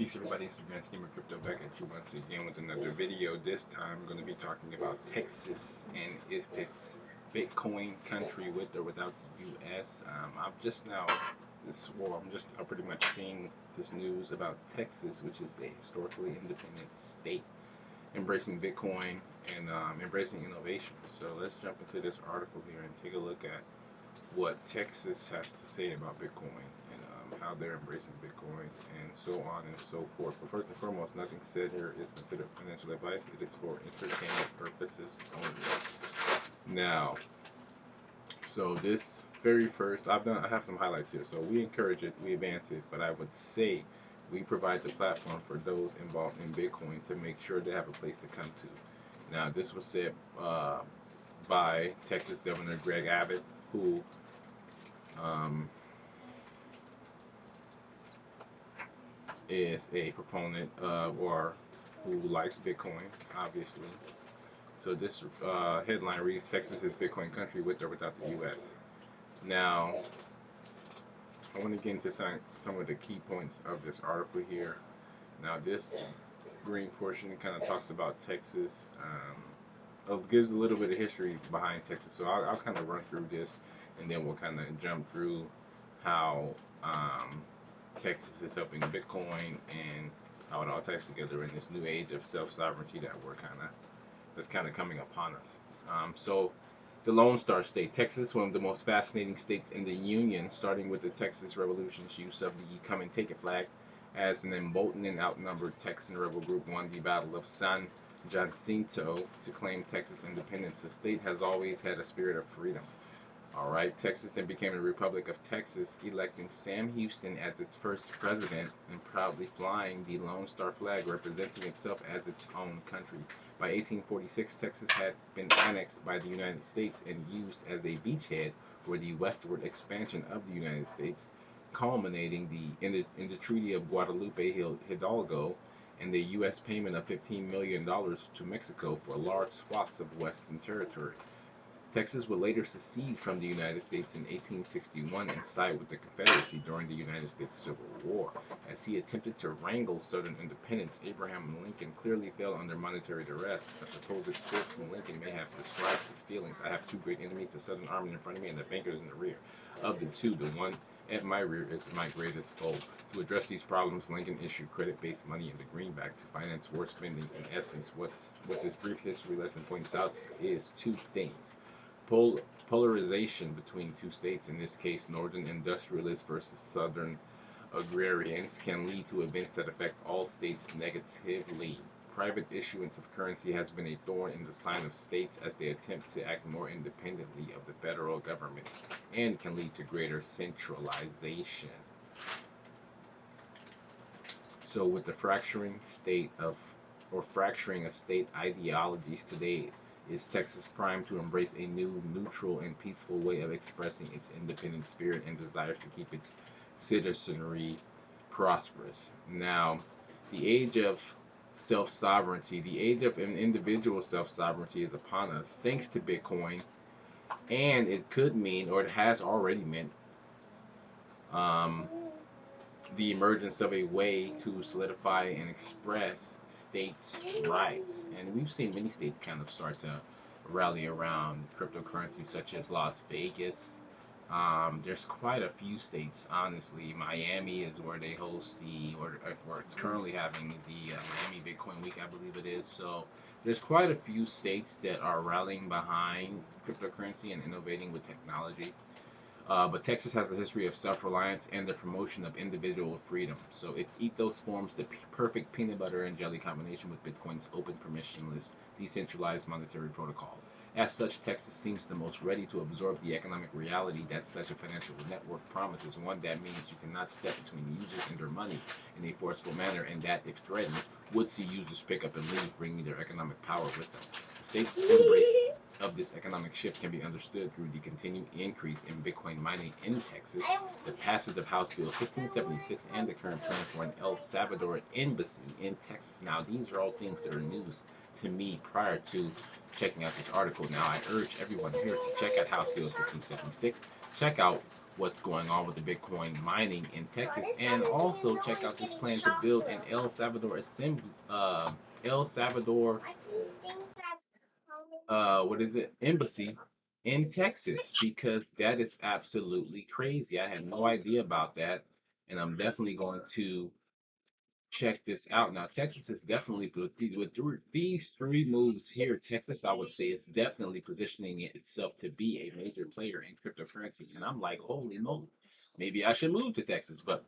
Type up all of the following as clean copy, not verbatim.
Peace everybody, it's the Grand Scheme of Crypto back at you once again with another video. This time I'm going to be talking about Texas and if it's Bitcoin country with or without the US. I've just now, I'm pretty much seeing this news about Texas, which is a historically independent state, embracing Bitcoin and embracing innovation. So let's jump into this article here and take a look at what Texas has to say about Bitcoin and how they're embracing Bitcoin and so on and so forth. But first and foremost, nothing said here is considered financial advice. It is for entertainment purposes only. Now, so this very first, I have some highlights here. So we encourage it, we advance it, but I would say we provide the platform for those involved in Bitcoin to make sure they have a place to come to. Now, this was said by Texas Governor Greg Abbott, who is a proponent of, or who likes Bitcoin, obviously. So this headline reads, Texas is Bitcoin country with or without the US. Now, I want to get into some of the key points of this article here. Now, this green portion kind of talks about Texas, gives a little bit of history behind Texas. So I'll kind of run through this, and then we'll kind of jump through how Texas is helping Bitcoin and how it all ties together in this new age of self-sovereignty that's kind of coming upon us. So the Lone Star State, Texas, one of the most fascinating states in the Union, starting with the Texas Revolution's use of the come and take it flag, as an emboldened and outnumbered Texan rebel group won the Battle of San Jacinto to claim Texas independence. The state has always had a spirit of freedom. Alright, Texas then became a Republic of Texas, electing Sam Houston as its first president and proudly flying the Lone Star flag, representing itself as its own country. By 1846, Texas had been annexed by the United States and used as a beachhead for the westward expansion of the United States, culminating in the Treaty of Guadalupe Hidalgo and the U.S. payment of $15 million to Mexico for large swaths of Western territory. Texas would later secede from the United States in 1861 and side with the Confederacy during the United States Civil War. As he attempted to wrangle Southern independence, Abraham Lincoln clearly fell under monetary duress. A supposed quote from Lincoln may have described his feelings. I have two great enemies, the Southern army in front of me and the bankers in the rear. Of the two, the one at my rear is my greatest foe. To address these problems, Lincoln issued credit-based money into greenback to finance war spending. In essence, what this brief history lesson points out is two things. Polarization between two states, in this case northern industrialists versus southern agrarians, can lead to events that affect all states negatively. Private issuance of currency has been a thorn in the side of states as they attempt to act more independently of the federal government, and can lead to greater centralization. So with the fracturing of state ideologies today, is Texas primed to embrace a new, neutral, and peaceful way of expressing its independent spirit and desires to keep its citizenry prosperous? Now, the age of self-sovereignty, the age of an individual self-sovereignty is upon us, thanks to Bitcoin, and it could mean, or it has already meant, the emergence of a way to solidify and express states' rights. And we've seen many states kind of start to rally around cryptocurrency, such as Las Vegas. There's quite a few states, honestly. Miami is where they host where it's currently having the Miami Bitcoin Week, I believe it is. So there's quite a few states that are rallying behind cryptocurrency and innovating with technology. But Texas has a history of self-reliance and the promotion of individual freedom. So its ethos forms the perfect peanut butter and jelly combination with Bitcoin's open, permissionless, decentralized monetary protocol. As such, Texas seems the most ready to absorb the economic reality that such a financial network promises, one that means you cannot step between users and their money in a forceful manner, and that, if threatened, would see users pick up and leave, bringing their economic power with them. The state's embrace of this economic shift can be understood through the continued increase in Bitcoin mining in Texas, the passage of House Bill 1576, and the current plan for an El Salvador embassy in Texas. Now, these are all things that are news to me prior to checking out this article. Now, I urge everyone here to check out House Bill 1576, check out what's going on with the Bitcoin mining in Texas, and also check out this plan to build an El Salvador what is it, embassy in Texas, because that is absolutely crazy. I had no idea about that, and I'm definitely going to check this out. Now, Texas is definitely with these three moves here. Texas, I would say, is definitely positioning itself to be a major player in cryptocurrency, and I'm like, holy moly, maybe I should move to Texas, but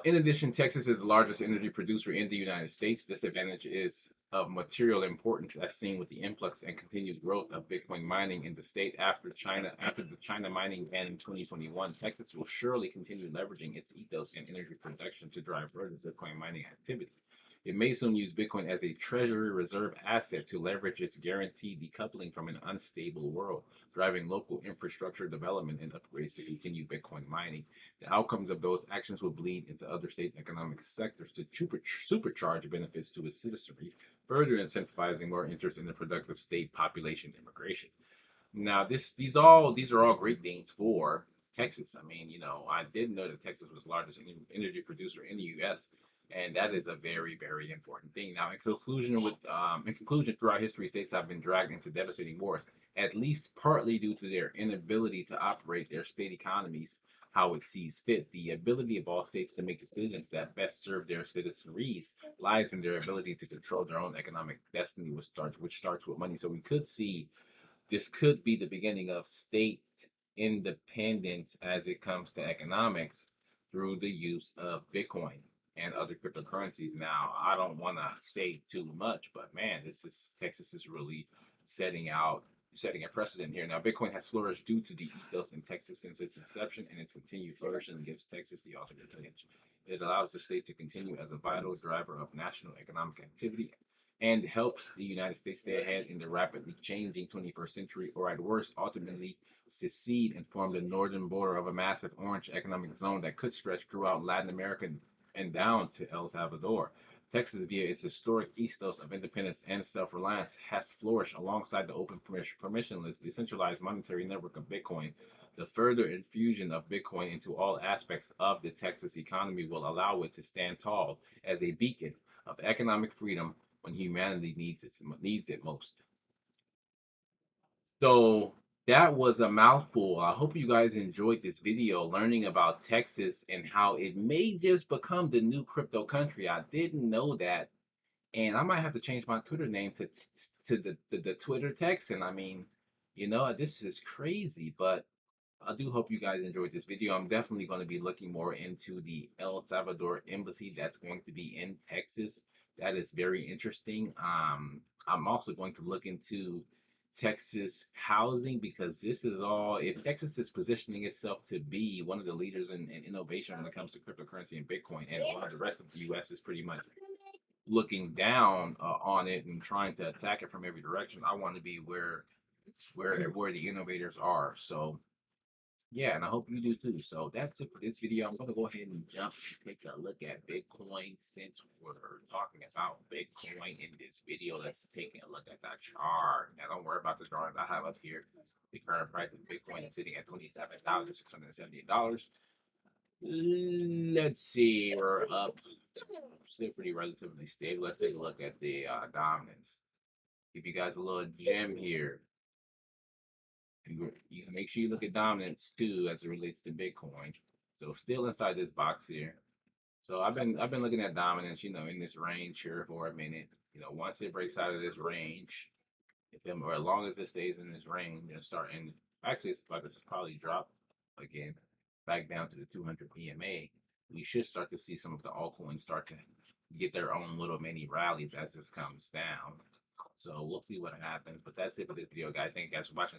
in addition, Texas is the largest energy producer in the United States. This advantage is of material importance as seen with the influx and continued growth of Bitcoin mining in the state after the China mining ban in 2021. Texas will surely continue leveraging its ethos and energy production to drive further Bitcoin mining activity. It may soon use Bitcoin as a treasury reserve asset to leverage its guaranteed decoupling from an unstable world, driving local infrastructure development and upgrades to continue Bitcoin mining. The outcomes of those actions will bleed into other state economic sectors to supercharge benefits to its citizenry, further incentivizing more interest in the productive state population immigration. Now, these are all great things for Texas. I mean, I didn't know that Texas was the largest energy producer in the U.S., and that is a very, very important thing. Now, in conclusion, throughout history, states have been dragged into devastating wars, at least partly due to their inability to operate their state economies how it sees fit. The ability of all states to make decisions that best serve their citizenries lies in their ability to control their own economic destiny, which starts with money. So we could see this could be the beginning of state independence as it comes to economics through the use of Bitcoin and other cryptocurrencies. Now, I don't want to say too much, but man, Texas is really setting out setting a precedent here. Now, Bitcoin has flourished due to the ethos in Texas since its inception, and its continued flourishing gives Texas the ultimate advantage. It allows the state to continue as a vital driver of national economic activity and helps the United States stay ahead in the rapidly changing 21st century, or at worst, ultimately secede and form the northern border of a massive orange economic zone that could stretch throughout Latin America and down to El Salvador. Texas, via its historic ethos of independence and self reliance, has flourished alongside the open, permissionless, decentralized monetary network of Bitcoin. The further infusion of Bitcoin into all aspects of the Texas economy will allow it to stand tall as a beacon of economic freedom when humanity needs it most. So that was a mouthful. I hope you guys enjoyed this video learning about Texas and how it may just become the new crypto country. I didn't know that, and I might have to change my Twitter name to the Twitter Texan. I mean, this is crazy, but I do hope you guys enjoyed this video. I'm definitely going to be looking more into the El Salvador embassy that's going to be in Texas. That is very interesting. I'm also going to look into Texas housing, because this is all, if Texas is positioning itself to be one of the leaders in innovation when it comes to cryptocurrency and Bitcoin, and while the rest of the US is pretty much looking down on it and trying to attack it from every direction, I want to be where the innovators are. So yeah, and I hope you do too. So that's it for this video. I'm going to go ahead and jump and take a look at Bitcoin since we're talking about Bitcoin in this video. Let's take a look at that chart. Now, don't worry about the drawings I have up here. The current price of Bitcoin is sitting at $27,678. Let's see, we're up. Still pretty relatively stable. Let's take a look at the dominance. Give you guys a little gem here. You can make sure you look at dominance too as it relates to Bitcoin. So still inside this box here. So I've been looking at dominance, in this range here for a minute. Once it breaks out of this range, or as long as it stays in this range and starting, actually it's about to probably drop again back down to the 200 PMA. We should start to see some of the altcoins start to get their own little mini rallies as this comes down. So we'll see what happens. But that's it for this video, guys. Thank you guys for watching.